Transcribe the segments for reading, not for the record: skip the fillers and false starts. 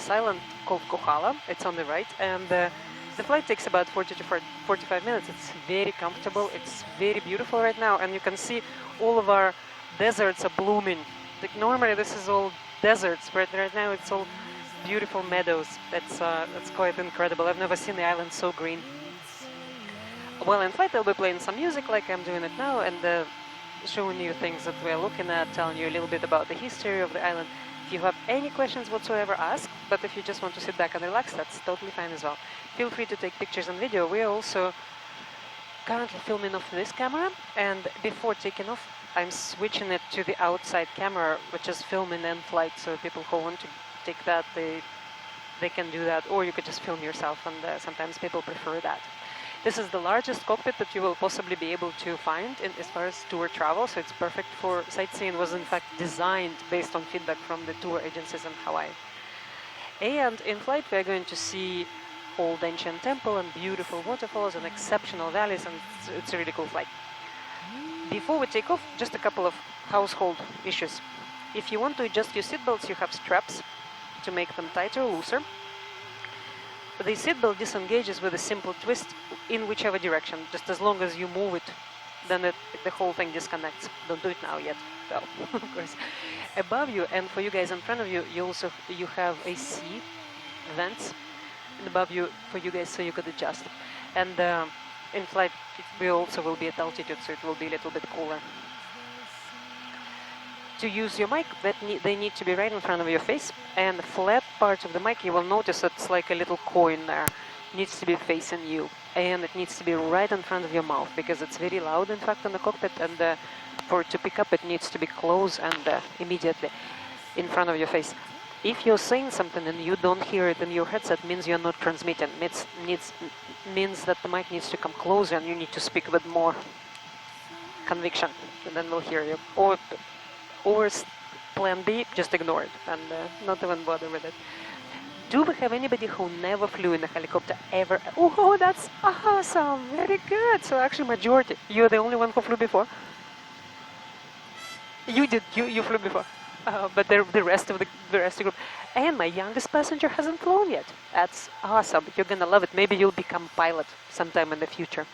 this island called Kohala. It's on the right, and the flight takes about 40 to 45 minutes. It's very comfortable. It's very beautiful right now, and you can see all of our deserts are blooming. Like normally this is all deserts, but right now it's all beautiful meadows. That's quite incredible. I've never seen the island so green. Well, in flight I'll be playing some music like I'm doing it now, and showing you things that we're looking at, telling you a little bit about the history of the island. If you have any questions whatsoever, ask, but if you just want to sit back and relax, that's totally fine as well. Feel free to take pictures and video. We are also currently filming off this camera, and before taking off, I'm switching it to the outside camera, which is filming in flight, so people who want to take that, they can do that, or you could just film yourself, and sometimes people prefer that. This is the largest cockpit that you will possibly be able to find as far as tour travel, so it's perfect for sightseeing. It was in fact designed based on feedback from the tour agencies in Hawaii. And in flight we are going to see old ancient temple and beautiful waterfalls and exceptional valleys, and it's a really cool flight. Before we take off, just a couple of household issues. If you want to adjust your seatbelts, you have straps to make them tighter or looser. The seatbelt disengages with a simple twist in whichever direction. Just as long as you move it, then the whole thing disconnects. Don't do it now yet, well, of course. Above you and for you guys in front of you, you have AC vents and above you for you guys, so you could adjust. And in flight, we also will be at altitude, so it will be a little bit cooler. To use your mic, they need to be right in front of your face, and the flat part of the mic, you will notice it's like a little coin there. It needs to be facing you, and it needs to be right in front of your mouth, because it's very loud, in fact, in the cockpit, and for it to pick up, it needs to be close and immediately in front of your face. If you're saying something and you don't hear it in your headset, means you're not transmitting. Means that the mic needs to come closer, and you need to speak with more conviction, and then we'll hear you. Or plan B, just ignore it and not even bother with it. Do we have anybody who never flew in a helicopter ever? Oh, that's awesome! Very good. So actually, majority. You're the only one who flew before. You did. You flew before. But the rest of the group. And my youngest passenger hasn't flown yet. That's awesome. You're gonna love it. Maybe you'll become pilot sometime in the future.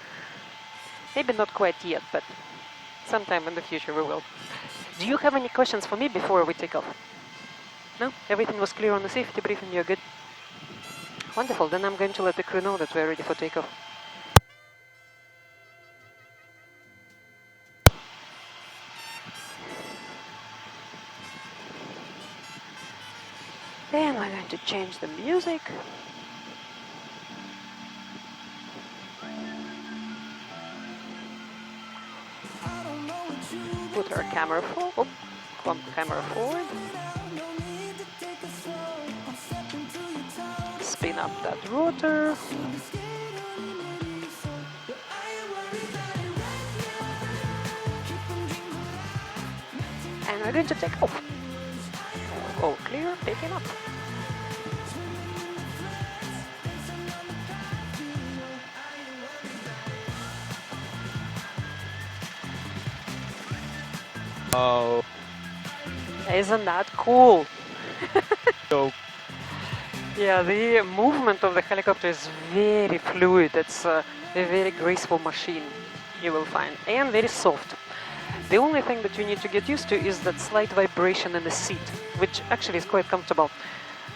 Maybe not quite yet, but sometime in the future we will. Do you have any questions for me before we take off? No? Everything was clear on the safety briefing? You're good? Wonderful. Then I'm going to let the crew know that we're ready for takeoff. Then we're going to change the music. Put our camera forward. Clump the camera forward. Spin up that rotor. And we're going to take off. All clear, taking up. Oh. Isn't that cool? So. Yeah, the movement of the helicopter is very fluid. It's a very graceful machine, you will find, and very soft. The only thing that you need to get used to is that slight vibration in the seat, which actually is quite comfortable.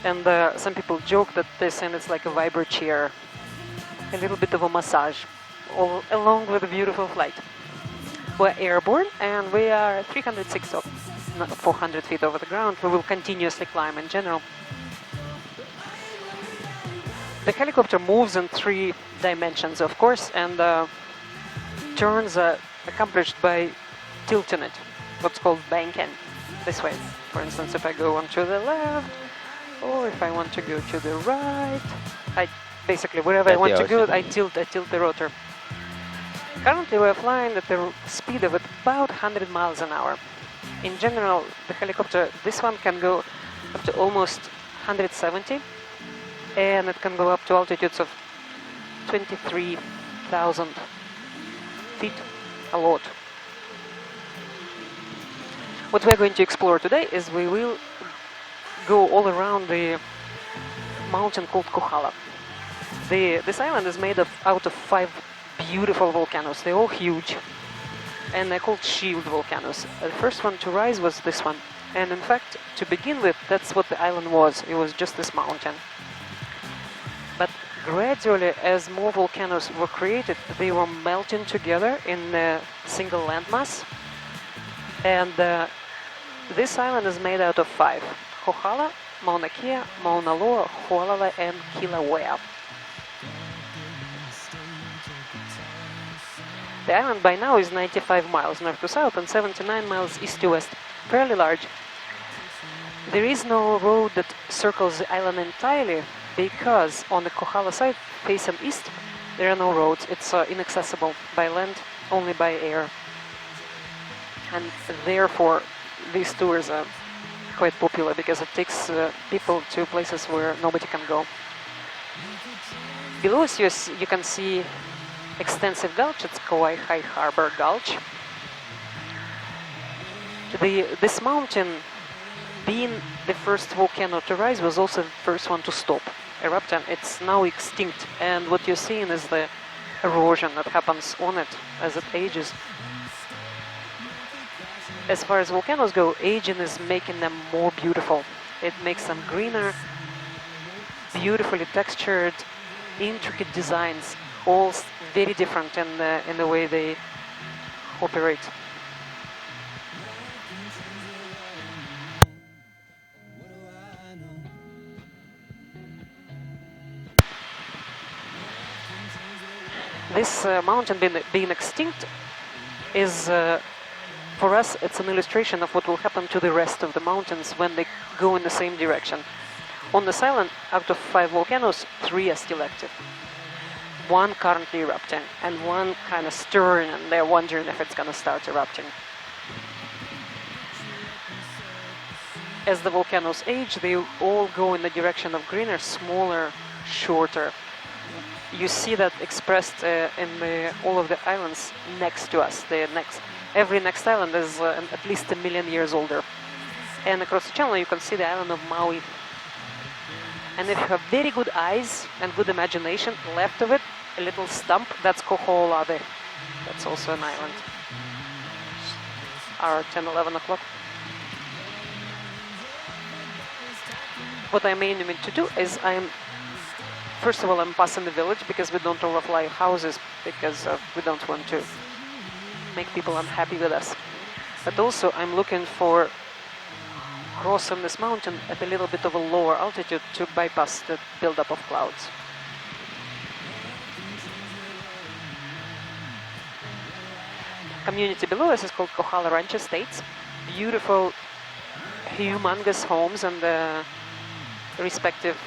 And some people joke that they're saying it's like a vibro chair, a little bit of a massage, all along with a beautiful flight. We're airborne, and we are 306 or 400 feet over the ground. We will continuously climb in general. The helicopter moves in 3 dimensions, of course, and turns are accomplished by tilting it, what's called banking, this way. For instance, if I go on to the left, or if I want to go to the right, basically wherever I want to go, I tilt the rotor. Currently we're flying at the speed of about 100 miles an hour. In general, the helicopter, this one can go up to almost 170, and it can go up to altitudes of 23,000 feet, a lot. What we're going to explore today is we will go all around the mountain called Kohala. This island is made out of 5 beautiful volcanoes. They're all huge, and they're called shield volcanoes. The first one to rise was this one. And in fact, to begin with, that's what the island was. It was just this mountain. But gradually, as more volcanoes were created, they were melting together in a single landmass. And this island is made out of 5. Kohala, Mauna Kea, Mauna Loa, Hualala, and Kilauea. The island by now is 95 miles north to south and 79 miles east to west. Fairly large. There is no road that circles the island entirely because on the Kohala side, facing east, there are no roads. It's inaccessible by land, only by air. And therefore, these tours are quite popular because it takes people to places where nobody can go. Below us, you can see extensive gulch. It's Kauai High Harbor Gulch. This mountain, being the first volcano to rise, was also the first one to stop erupting. It's now extinct, and what you're seeing is the erosion that happens on it as it ages. As far as volcanoes go, aging is making them more beautiful. It makes them greener, beautifully textured, intricate designs, all very different in the way they operate. This mountain being extinct is, for us, it's an illustration of what will happen to the rest of the mountains when they go in the same direction. On this island, out of 5 volcanoes, 3 are still active. 1 currently erupting, and 1 kind of stirring, and they're wondering if it's going to start erupting. As the volcanoes age, they all go in the direction of greener, smaller, shorter. You see that expressed in all of the islands next to us. Every next island is at least 1 million years older. And across the channel, you can see the island of Maui. And if you have very good eyes and good imagination, left of it, a little stump, that's Koho'olawe. That's also an island. Our 10, 11 o'clock. What I'm aiming to do is first of all, I'm passing the village because we don't overfly houses because we don't want to make people unhappy with us. But also, I'm looking for crossing this mountain at a little bit of a lower altitude to bypass the buildup of clouds. Community below us is called Kohala Ranch Estates. Beautiful, humongous homes and respective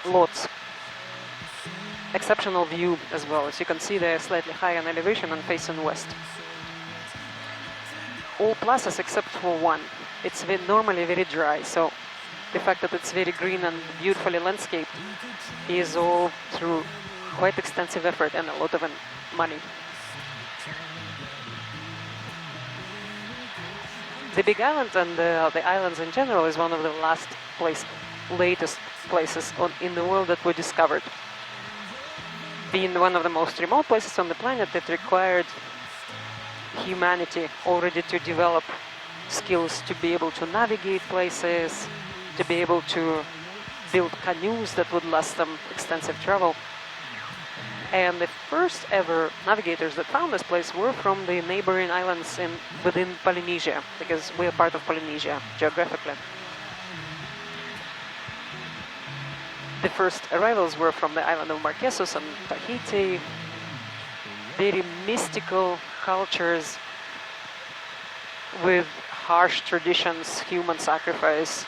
lots. Exceptional view as well. As you can see, they're slightly higher in elevation and facing west. All plazas except for one. It's normally very dry, so the fact that it's very green and beautifully landscaped is all through quite extensive effort and a lot of money. The Big Island and the islands in general is one of the latest places in the world that were discovered. Being one of the most remote places on the planet, it required humanity already to develop skills to be able to navigate places, to be able to build canoes that would last them extensive travel. And the first ever navigators that found this place were from the neighboring islands within Polynesia, because we are part of Polynesia geographically. The first arrivals were from the island of Marquesas and Tahiti. Very mystical cultures with harsh traditions, human sacrifice,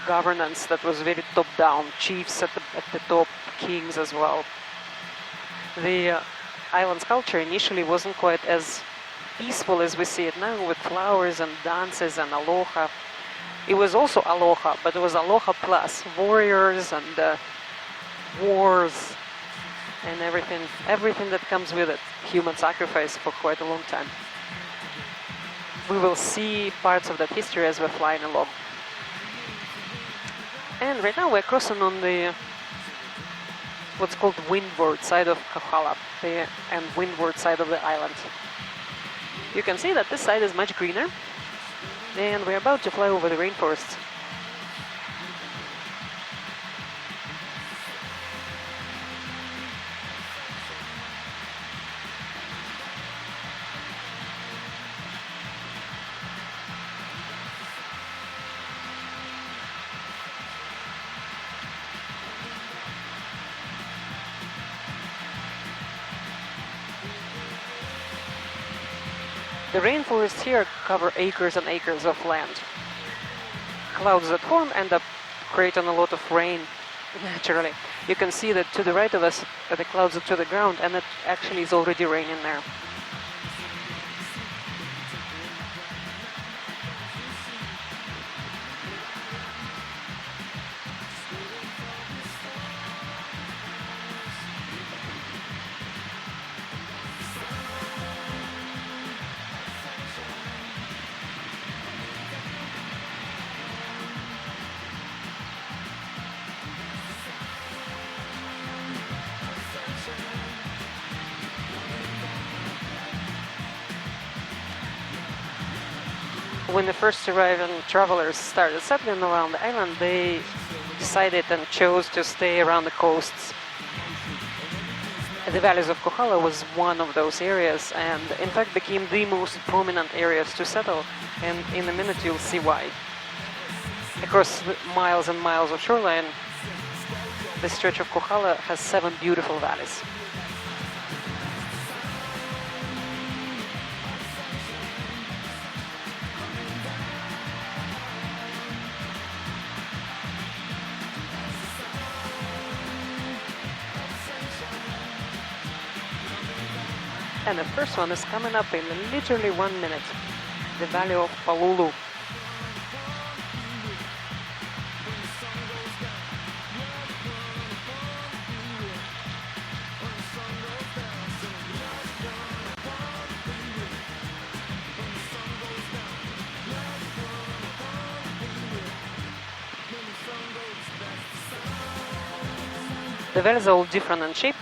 governance that was very top-down, chiefs at the top, kings as well. The island's culture initially wasn't quite as peaceful as we see it now, with flowers and dances and aloha. It was also aloha, but it was aloha plus warriors and wars and everything that comes with it, human sacrifice for quite a long time. We will see parts of that history as we're flying along. And right now we're crossing on the what's called windward side of Kohala, and windward side of the island. You can see that this side is much greener, and we're about to fly over the rainforests. The rainforests here cover acres and acres of land. Clouds that form end up creating a lot of rain, naturally. You can see that to the right of us, the clouds are to the ground, and it actually is already raining there. When the first arriving travelers started settling around the island, they decided and chose to stay around the coasts. The valleys of Kohala was one of those areas, and in fact became the most prominent areas to settle, and in a minute you'll see why. Across miles and miles of shoreline, this stretch of Kohala has 7 beautiful valleys. And the first one is coming up in literally 1 minute, the Valley of Palulu. The valleys are all different in shape,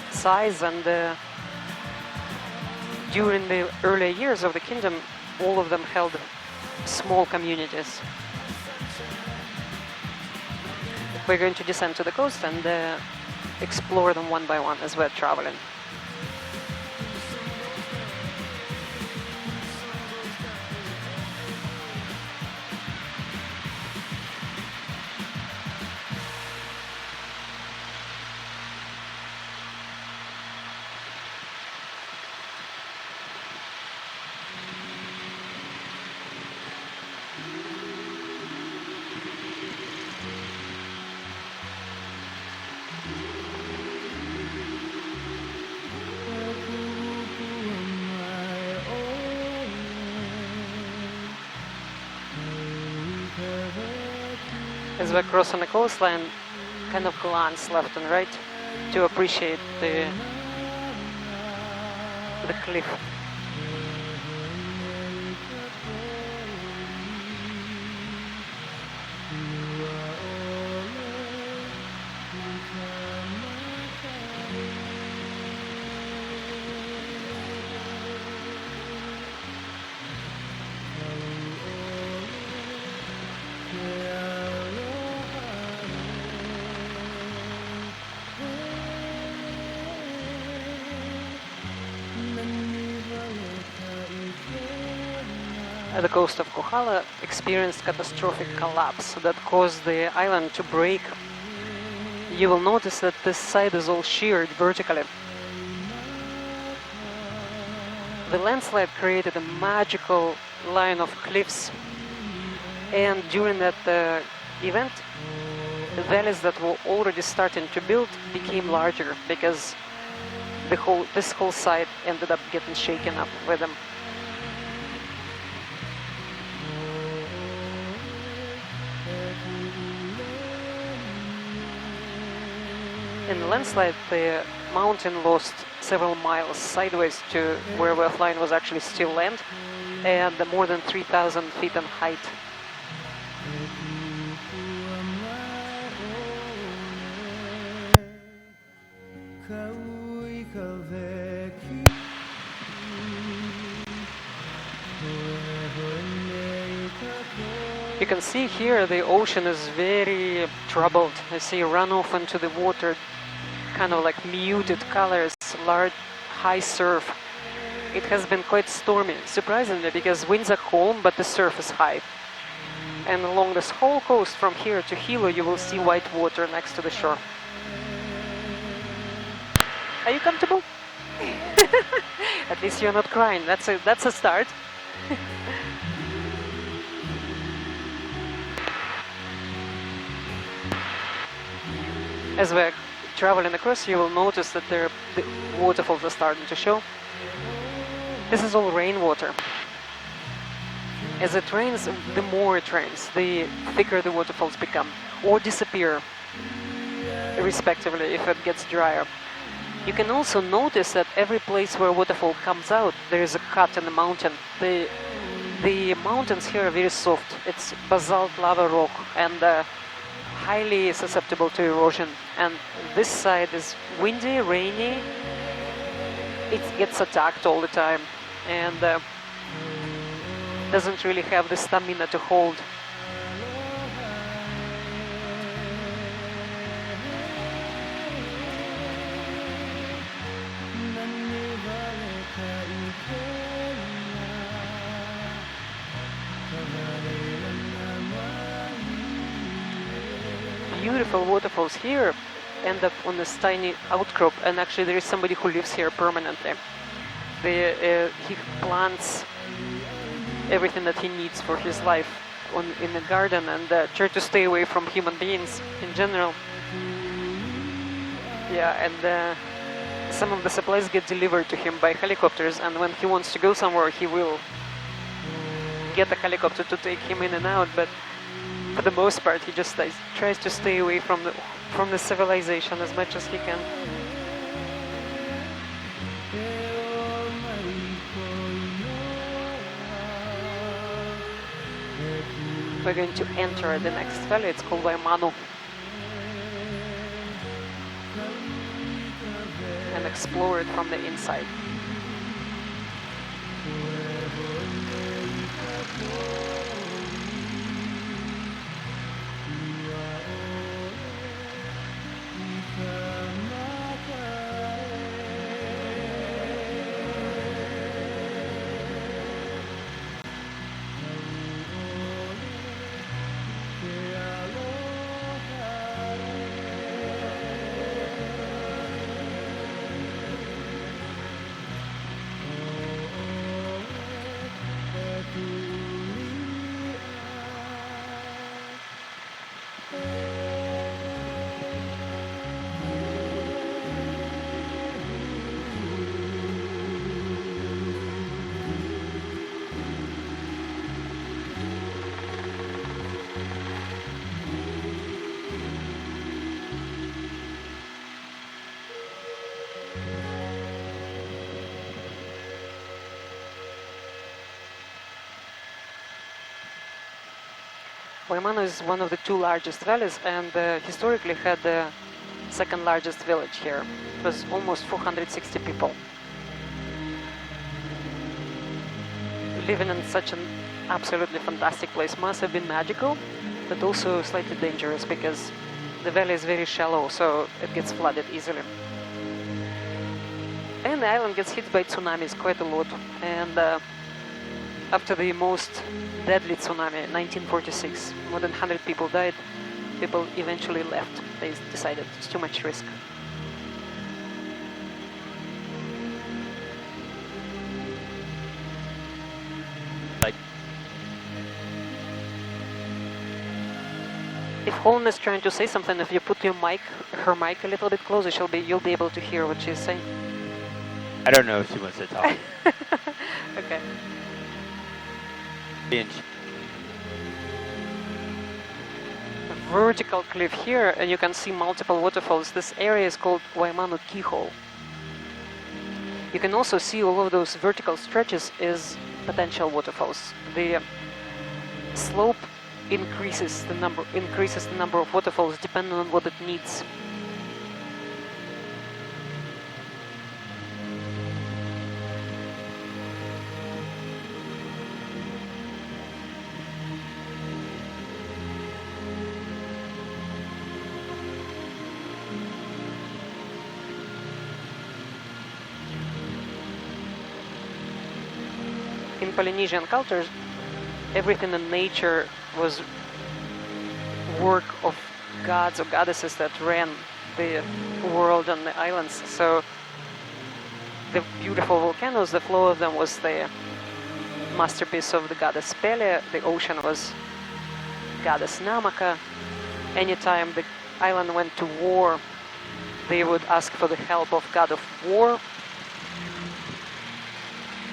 size, and during the early years of the kingdom, all of them held small communities. We're going to descend to the coast and explore them one by one as we're traveling. As we're crossing the coastline, kind of glance left and right to appreciate the cliff. The coast of Kohala experienced catastrophic collapse that caused the island to break. You will notice that this side is all sheared vertically. The landslide created a magical line of cliffs, and during that event, the valleys that were already starting to build became larger because this whole side ended up getting shaken up with them. In the landslide, the mountain lost several miles sideways to where we're flying was actually still land, and more than 3,000 feet in height. You can see here the ocean is very troubled. You see runoff into the water, kind of like muted colors, large, high surf. It has been quite stormy, surprisingly, because winds are calm, but the surf is high. And along this whole coast from here to Hilo, you will see white water next to the shore. Are you comfortable? At least you're not crying. That's a start. As we're traveling across, you will notice that the waterfalls are starting to show. This is all rainwater. As it rains, the more it rains, the thicker the waterfalls become, or disappear, respectively, if it gets drier. You can also notice that every place where a waterfall comes out, there is a cut in the mountain. The mountains here are very soft. It's basalt lava rock and highly susceptible to erosion. And this side is windy, rainy. It gets attacked all the time and doesn't really have the stamina to hold. Beautiful waterfalls here end up on this tiny outcrop, and actually there is somebody who lives here permanently. He plants everything that he needs for his life in the garden and try to stay away from human beings in general. Yeah, and some of the supplies get delivered to him by helicopters, and when he wants to go somewhere, he will get a helicopter to take him in and out, but for the most part, he just tries to stay away from the civilization as much as he can. We're going to enter the next valley. It's called Vaimanu, and explore it from the inside. Vaimanu is one of the two largest valleys, and historically had the second largest village here. It was almost 460 people. Living in such an absolutely fantastic place must have been magical, but also slightly dangerous because the valley is very shallow, so it gets flooded easily. And the island gets hit by tsunamis quite a lot, and after the most deadly tsunami in 1946, more than 100 people died. People eventually left. They decided it's too much risk. If Holm is trying to say something, if you put her mic a little bit closer, you'll be able to hear what she's saying. I don't know if she wants to talk. Okay. Inch. A vertical cliff here, and you can see multiple waterfalls. This area is called Vaimanu Keyhole. You can also see all of those vertical stretches is potential waterfalls. The slope increases the number of waterfalls depending on what it needs. in Polynesian cultures, everything in nature was work of gods or goddesses that ran the world on the islands. So the beautiful volcanoes, the flow of them was the masterpiece of the goddess Pele. The ocean was goddess Namaka. Anytime the island went to war, they would ask for the help of god of war.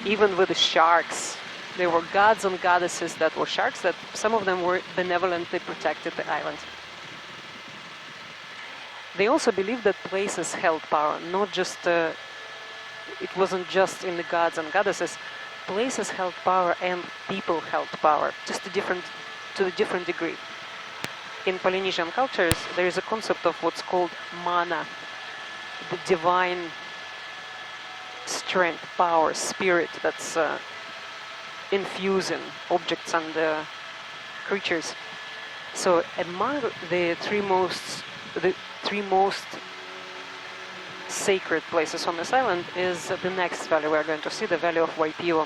Even with the sharks, there were gods and goddesses that were sharks, that some of them were benevolently protected the island. They also believed that places held power, not just, it wasn't just in the gods and goddesses. Places held power and people held power, just to a different degree. In Polynesian cultures, there is a concept of what's called mana, the divine strength, power, spirit that's infusing objects and creatures. So among the three most sacred places on this island is the next valley we're going to see, the Valley of Waipio.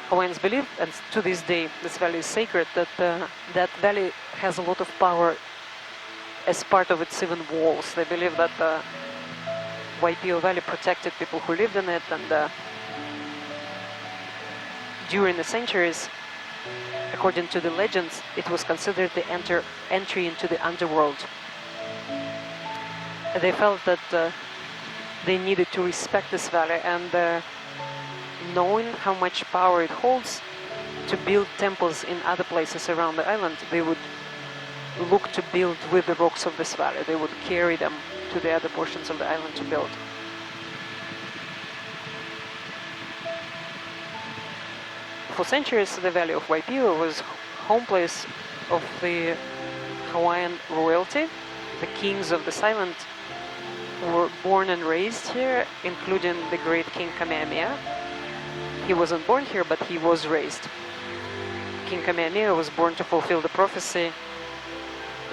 Hawaiians believe, and to this day this valley is sacred, that that valley has a lot of power as part of its even walls. They believe that Waipio Valley protected people who lived in it, and during the centuries, according to the legends, it was considered the entry into the underworld. They felt that they needed to respect this valley, and knowing how much power it holds to build temples in other places around the island, they would look to build with the rocks of this valley. They would carry them to the other portions of the island to build. For centuries, the Valley of Waipio was home place of the Hawaiian royalty. The kings of this island were born and raised here, including the great King Kamehameha. He wasn't born here, but he was raised. King Kamehameha was born to fulfill the prophecy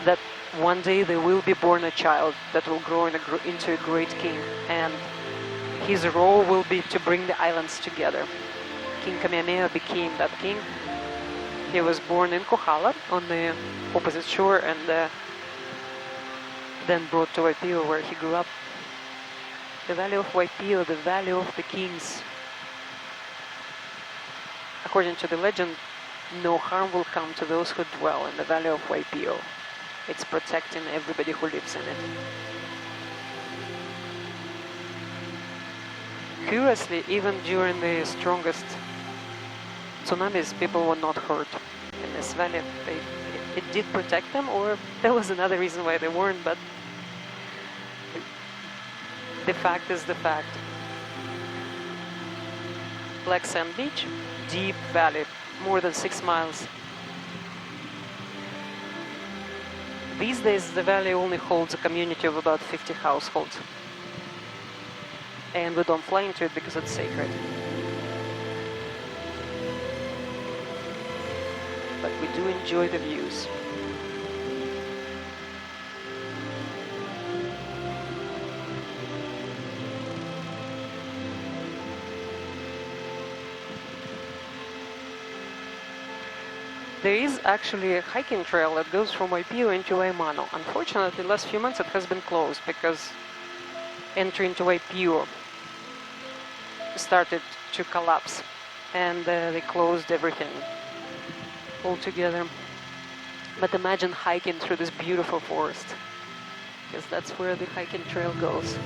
that one day there will be born a child that will grow into a great king, and his role will be to bring the islands together. King Kamehameha became that king. He was born in Kohala on the opposite shore, and then brought to Waipio, where he grew up. The Valley of Waipio, the Valley of the Kings. According to the legend, no harm will come to those who dwell in the Valley of Waipio. It's protecting everybody who lives in it. Curiously, even during the strongest tsunamis, people were not hurt in this valley. It did protect them, or there was another reason why they weren't, but the fact is the fact. Black Sand Beach, deep valley, more than 6 miles. These days, the valley only holds a community of about 50 households. And we don't fly into it because it's sacred. But we do enjoy the views. There is actually a hiking trail that goes from Waipio into Waimano. Unfortunately, the last few months it has been closed because entry into Waipio started to collapse, and they closed everything altogether. But imagine hiking through this beautiful forest, because that's where the hiking trail goes.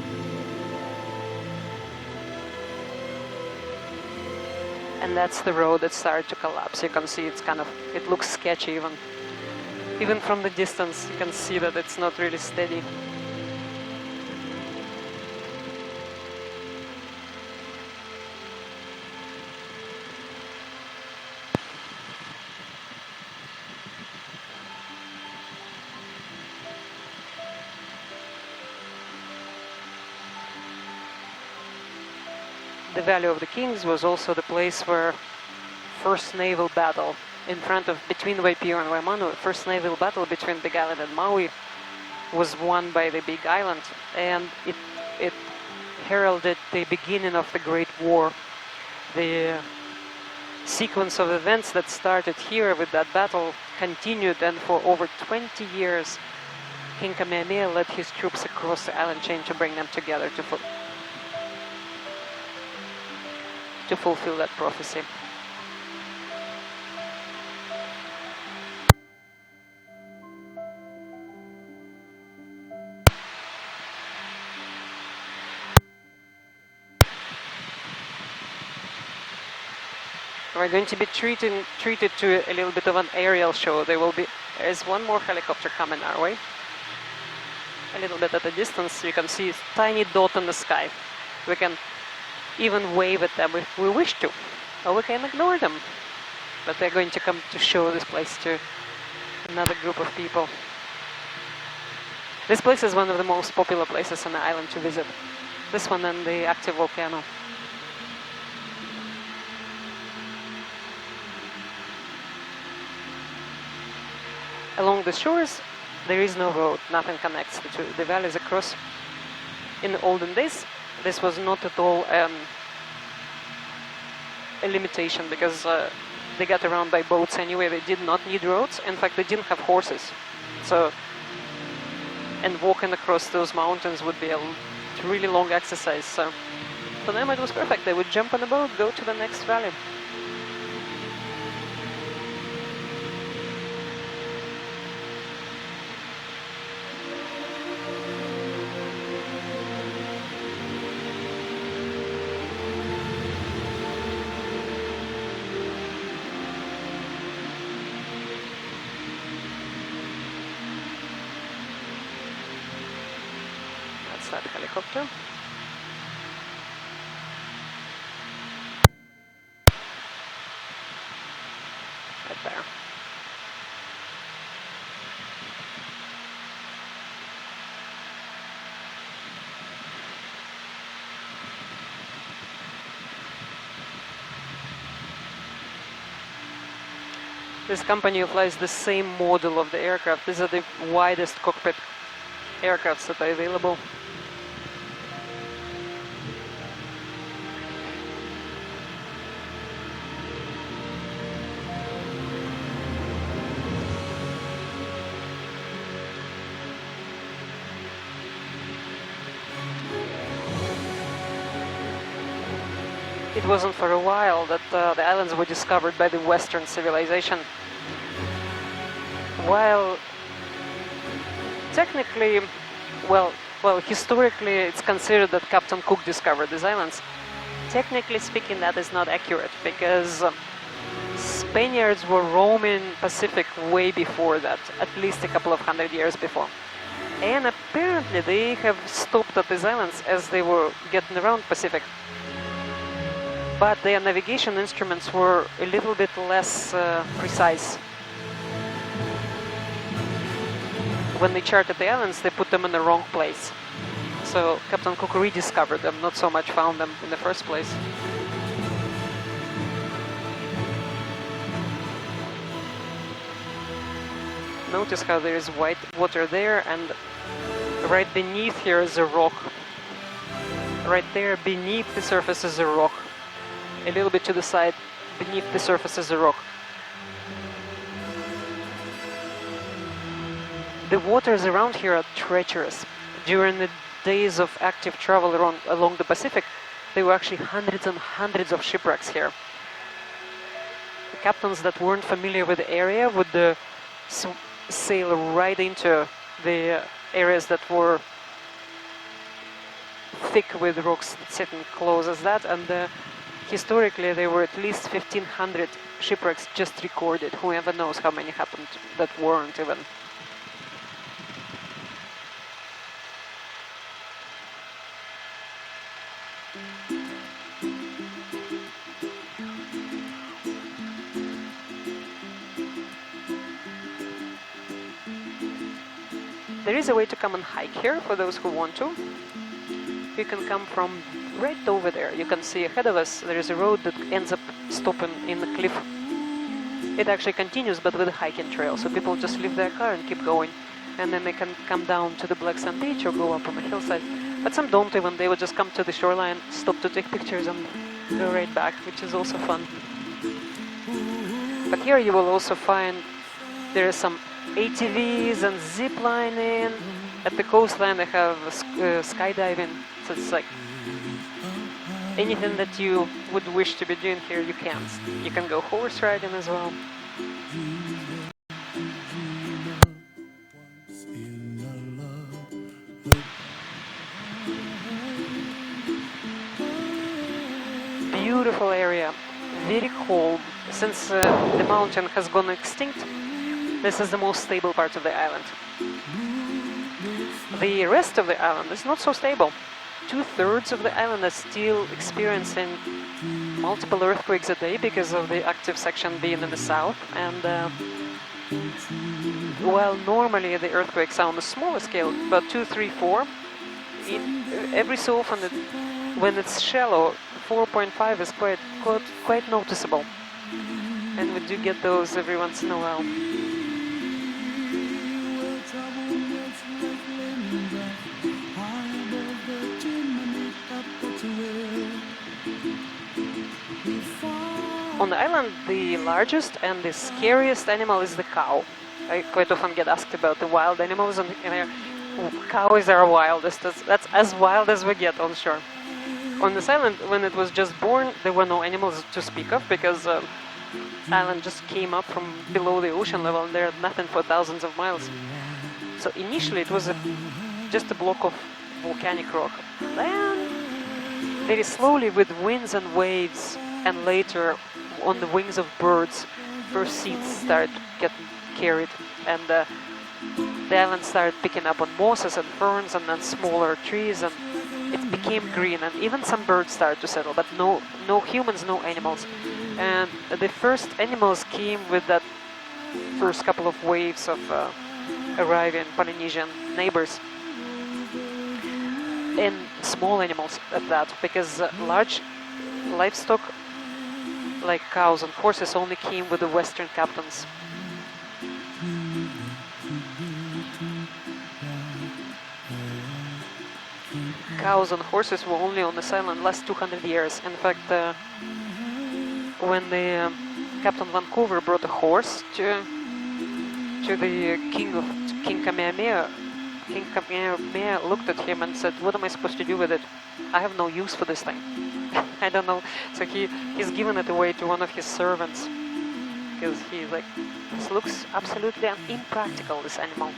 And that's the road that started to collapse. You can see it looks sketchy even from the distance. You can see that it's not really steady. The Valley of the Kings was also the place where first naval battle between Waipio and Waimano, first naval battle between Big Island and Maui was won by the Big Island, and it heralded the beginning of the Great War The sequence of events that started here with that battle continued, and for over 20 years, King Kamehameha led his troops across the island chain to bring them together to fulfill that prophecy. We're going to be treated to a little bit of an aerial show. There's one more helicopter coming our way. A little bit at a distance, you can see a tiny dot in the sky. We can even wave at them if we wish to, or we can ignore them. But they're going to come to show this place to another group of people. This place is one of the most popular places on the island to visit. This one and the active volcano. Along the shores, there is no road, nothing connects the two. The valleys across. In the olden days, this was not at all a limitation, because they got around by boats anyway. They did not need roads. In fact, they didn't have horses. And walking across those mountains would be a really long exercise. So for them it was perfect. They would jump on a boat, go to the next valley. That helicopter. Right there. This company flies the same model of the aircraft. These are the widest cockpit aircrafts that are available. It wasn't for a while that the islands were discovered by the Western civilization. While technically, well, historically it's considered that Captain Cook discovered these islands. Technically speaking, that is not accurate, because Spaniards were roaming Pacific way before that, at least a couple of 100 years before. And apparently they have stopped at these islands as they were getting around Pacific. But their navigation instruments were a little bit less precise. When they charted the islands, they put them in the wrong place. So Captain Cook rediscovered them, not so much found them in the first place. Notice how there is white water there, and right beneath here is a rock. Right there beneath the surface is a rock. A little bit to the side, beneath the surface is a rock. The waters around here are treacherous. During the days of active travel along the Pacific, there were actually hundreds and hundreds of shipwrecks here. The captains that weren't familiar with the area would sail right into the areas that were thick with rocks sitting close as that, and historically there were at least 1,500 shipwrecks just recorded. Whoever knows how many happened that weren't even. There is a way to come and hike here for those who want to. You can come from right over there. You can see ahead of us there is a road that ends up stopping in the cliff. It actually continues, but with a hiking trail, so people just leave their car and keep going, and then they can come down to the Black Sand Beach or go up on the hillside. But some don't even. They would just come to the shoreline, stop to take pictures, and go right back, which is also fun. But here you will also find there are some ATVs and zip lining. At the coastline they have skydiving, so it's like anything that you would wish to be doing here you can. You can go horse riding as well. Beautiful area, very cold. Since the mountain has gone extinct, this is the most stable part of the island. The rest of the island is not so stable. 2/3 of the island is still experiencing multiple earthquakes a day because of the active section being in the south. And while normally the earthquakes are on a smaller scale, but 2, 3, 4, every so often when it's shallow, 4.5 is quite noticeable. And we do get those every once in a while. On the island, the largest and the scariest animal is the cow. I quite often get asked about the wild animals, and cows are wildest. That's as wild as we get on shore. On this island, when it was just born, there were no animals to speak of because the island just came up from below the ocean level and there had nothing for thousands of miles. So initially it was just a block of volcanic rock. Then, very slowly with winds and waves, and later on the wings of birds, first seeds started getting carried, and the island started picking up on mosses and ferns and then smaller trees, and it became green, and even some birds started to settle, but no humans, no animals. And the first animals came with that first couple of waves of arriving Polynesian neighbors. And small animals at that, because large livestock like cows and horses only came with the Western captains. Cows and horses were only on this island last 200 years. In fact, when the Captain Vancouver brought a horse to the King Kamehameha, King Kamehameha looked at him and said, "What am I supposed to do with it? I have no use for this thing." I don't know. So he's given it away to one of his servants because he's like, "This looks absolutely impractical, this animal."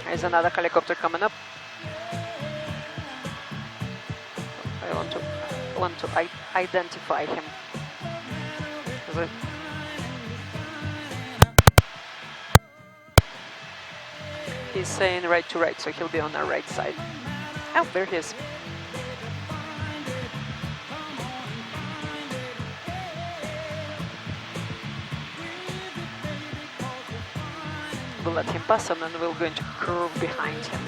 Here's another helicopter coming up. I want to identify him. He's saying right to right, so he'll be on our right side. Oh, there he is. We'll let him pass and then we're going to curve behind him.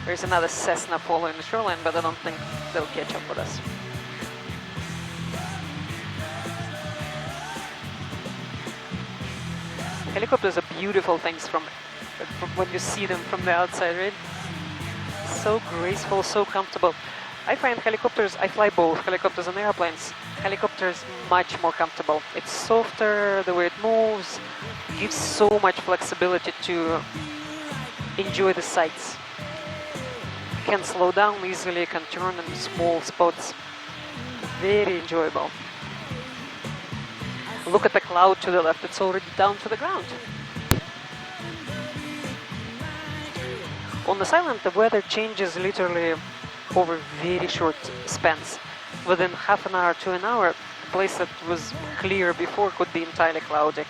There's another Cessna following the shoreline, but I don't think they'll catch up with us. Helicopters are beautiful things from when you see them from the outside, right? So graceful, so comfortable. I find helicopters, I fly both helicopters and airplanes. Helicopters much more comfortable. It's softer, the way it moves, gives so much flexibility to enjoy the sights. You can slow down easily, can turn in small spots. Very enjoyable. Look at the cloud to the left, it's already down to the ground. On this island, the weather changes literally over very short spans. Within half an hour to an hour, a place that was clear before could be entirely cloudy.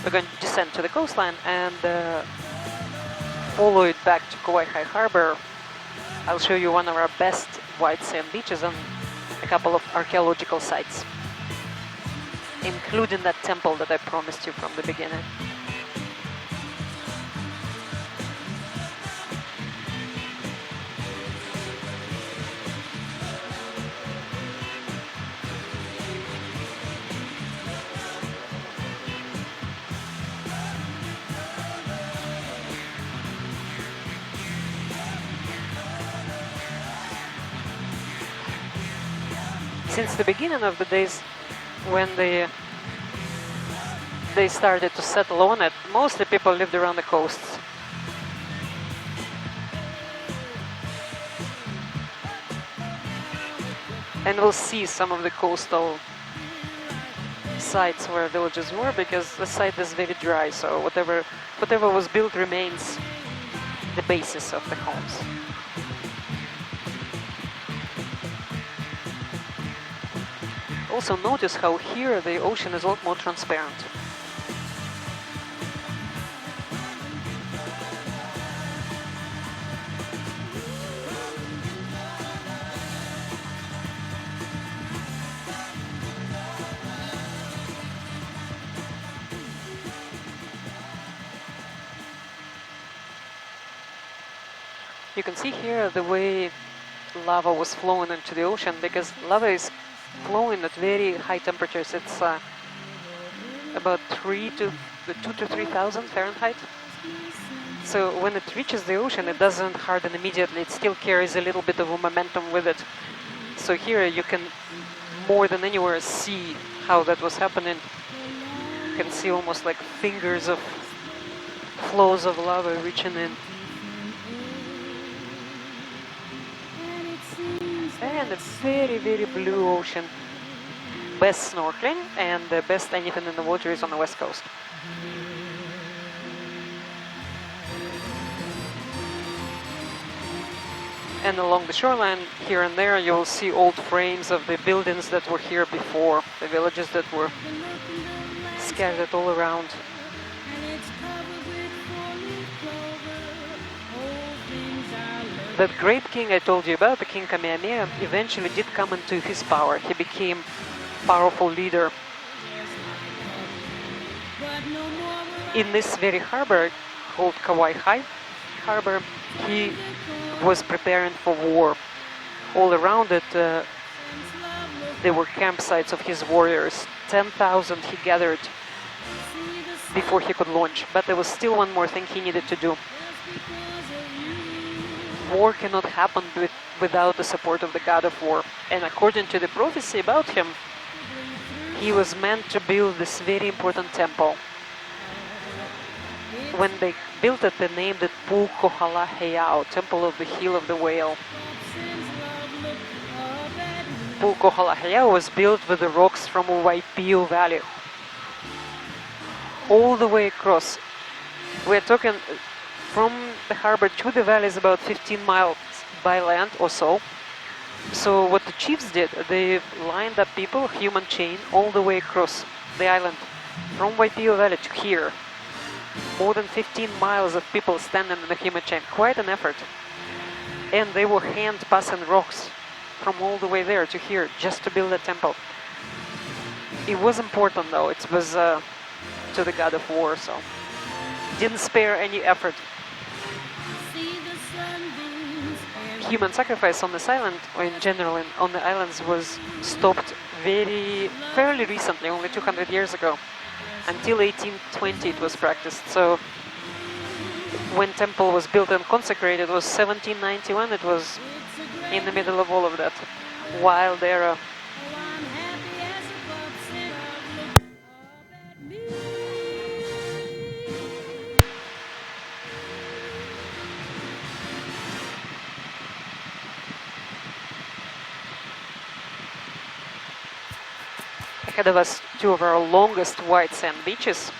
We're going to descend to the coastline and follow it back to Kauai Harbor. I'll show you one of our best white sand beaches, and a couple of archaeological sites, including that temple that I promised you from the beginning. Since the beginning of the days when they started to settle on it, mostly people lived around the coasts. And we'll see some of the coastal sites where villages were, because the site is very dry, so whatever was built remains the basis of the homes. Also notice how here the ocean is a lot more transparent. You can see here the way lava was flowing into the ocean, because lava is flowing at very high temperatures. It's about 2 to 3,000 Fahrenheit. So when it reaches the ocean, it doesn't harden immediately. It still carries a little bit of a momentum with it. So here you can, more than anywhere, see how that was happening. You can see almost like fingers of flows of lava reaching in. And a very, very blue ocean. Best snorkeling, and the best anything in the water is on the west coast. And along the shoreline, here and there, you'll see old frames of the buildings that were here before, the villages that were scattered all around. That great king I told you about, the King Kamehameha, eventually did come into his power. He became a powerful leader. In this very harbor called Kauai Harbor, he was preparing for war. All around it, there were campsites of his warriors. 10,000 he gathered before he could launch. But there was still one more thing he needed to do. War cannot happen without the support of the god of war. And according to the prophecy about him, he was meant to build this very important temple. When they built it, they named it Puukohala Heiau, Temple of the Heel of the Whale. Puukohala Heiau was built with the rocks from Waipio Valley. All the way across. We're talking from the harbor to the valley is about 15 miles by land or so. So what the chiefs did, they lined up people, human chain, all the way across the island, from Waipio Valley to here. More than 15 miles of people standing in the human chain, quite an effort. And they were hand passing rocks from all the way there to here, just to build a temple. It was important though, it was to the god of war, so didn't spare any effort. Human sacrifice on this island, or in general on the islands, was stopped fairly recently, only 200 years ago. Until 1820 it was practiced. So when temple was built and consecrated, it was 1791. It was in the middle of all of that wild era. Ahead of us, two of our longest white sand beaches,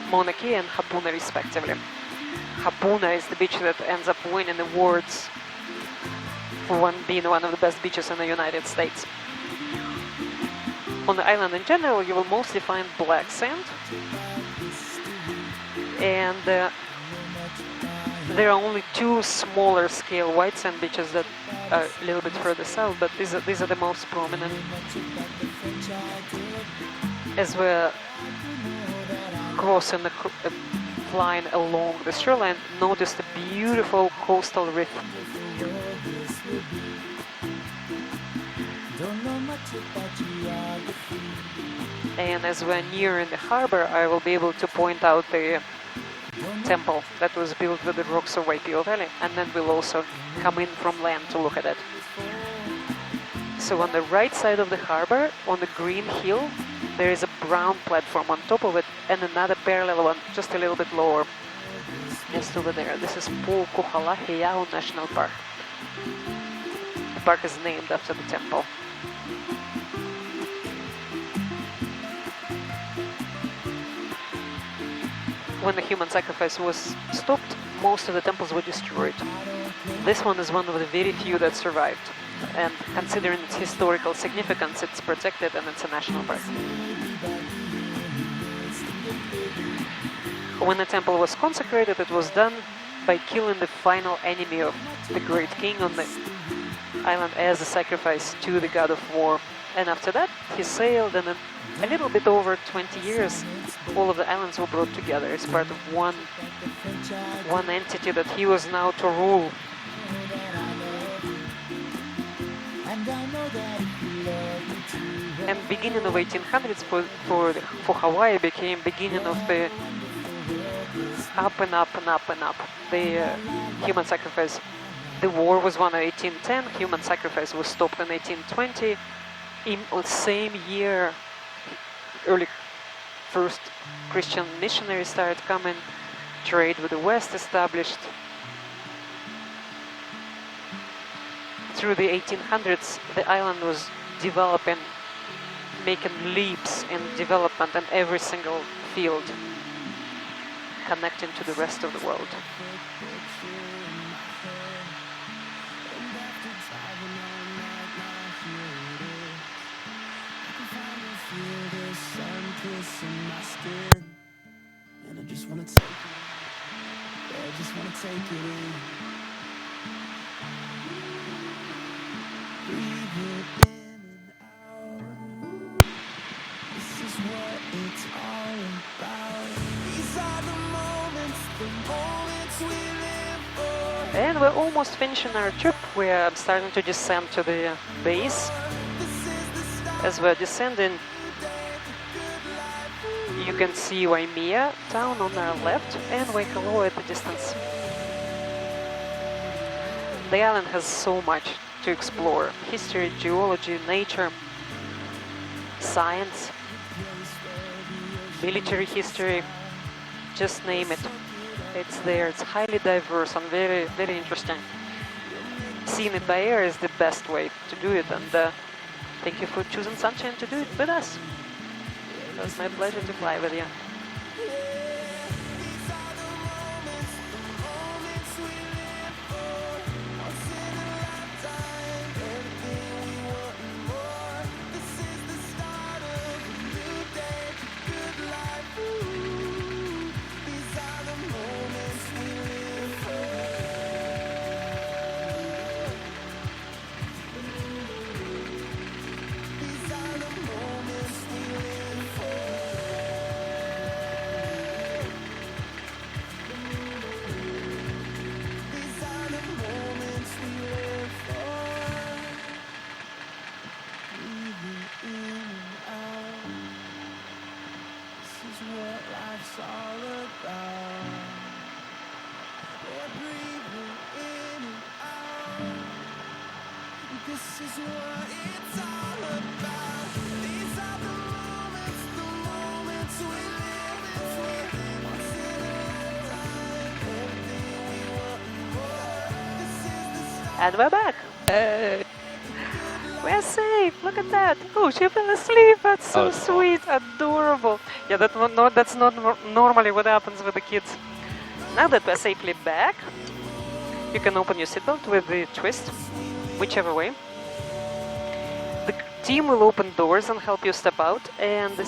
Mauna Kea and Hapuna respectively. Hapuna is the beach that ends up winning awards for being one of the best beaches in the United States. On the island in general, you will mostly find black sand, and There are only two smaller scale white sand beaches that are a little bit further south, but these are the most prominent. As we're crossing flying along the shoreline, notice the beautiful coastal reef. And as we're nearing the harbor, I will be able to point out the temple that was built with the rocks of Waipio Valley, and then we'll also come in from land to look at it. So on the right side of the harbor, on the green hill, there is a brown platform on top of it, and another parallel one just a little bit lower, just over there. This is Puukohala Heiau National Park. The park is named after the temple. When the human sacrifice was stopped, most of the temples were destroyed. This one is one of the very few that survived, and considering its historical significance, it's protected and it's a national park. When the temple was consecrated, it was done by killing the final enemy of the great king on the island as a sacrifice to the god of war. And after that, he sailed, and in a little bit over 20 years, all of the islands were brought together as part of one entity that he was now to rule. And beginning of 1800s for Hawaii became beginning of the up and up and up and up. The human sacrifice. The war was won in 1810. Human sacrifice was stopped in 1820. In the same year, early first Christian missionaries started coming. Trade with the West established. Through the 1800s, the island was developing, making leaps in development in every single field, connecting to the rest of the world. And I just wanna take it. Yeah, I just wanna take it in. Breathe it in and out. This is what it's all about. These are the moments we live for. And we're almost finishing our trip. We're starting to descend to the base. As we're descending, you can see Waimea town on our left and Waikoloa at the distance. The island has so much to explore: history, geology, nature, science, military history, just name it. It's there, it's highly diverse and very, very interesting. Seeing it by air is the best way to do it, and thank you for choosing Sunshine to do it with us. It was my pleasure to fly with you. This is what it's all about. These are the moments we live for. Once in a lifetime, everything we want more. This is the start. And we're back. We're safe. Look at that. Oh, she fell asleep. That's so Oh, sweet, adorable. Yeah, that's not normally what happens with the kids. Now that we're safely back, you can open your seatbelt with the twist, whichever way. The team will open doors and help you step out, and the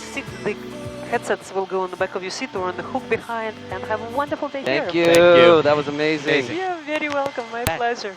headsets will go on the back of your seat or on the hook behind, and have a wonderful day Thank here. you. Thank you. That was amazing. Amazing. You're very welcome. My Thanks. pleasure.